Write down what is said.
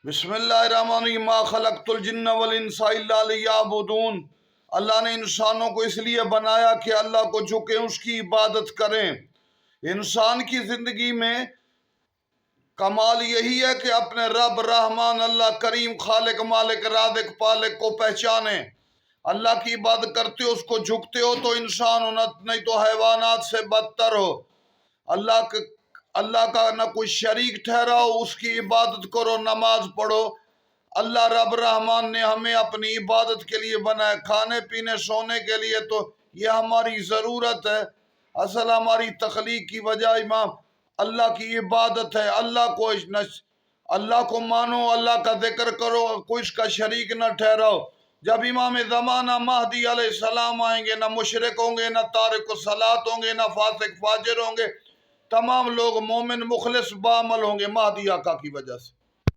بسم اللہ الرحمن الرحیم ما خلقت الجن والانس الا لیعبدون۔ اللہ نے انسانوں کو اس لیے بنایا کہ اللہ کو جھکیں، اس کی عبادت کریں۔ انسان کی زندگی میں کمال یہی ہے کہ اپنے رب رحمان اللہ کریم خالق مالک رازق پالک کو پہچانیں۔ اللہ کی عبادت کرتے ہو، اس کو جھکتے ہو تو انسان ہو، نہیں تو حیوانات سے بدتر ہو۔ اللہ کا نہ کوئی شریک ٹھہراؤ، اس کی عبادت کرو، نماز پڑھو۔ اللہ رب رحمان نے ہمیں اپنی عبادت کے لیے بنایا، کھانے پینے سونے کے لیے تو یہ ہماری ضرورت ہے۔ اصل ہماری تخلیق کی وجہ امام اللہ کی عبادت ہے۔ اللہ کو مانو، اللہ کا ذکر کرو، کوئی اس کا شریک نہ ٹھہراؤ۔ جب امام زمانہ مہدی علیہ السلام آئیں گے، نہ مشرک ہوں گے، نہ تارک الصلاۃ ہوں گے، نہ فاسق فاجر ہوں گے، تمام لوگ مومن مخلص بعمل ہوں گے مہدی آقا کی وجہ سے۔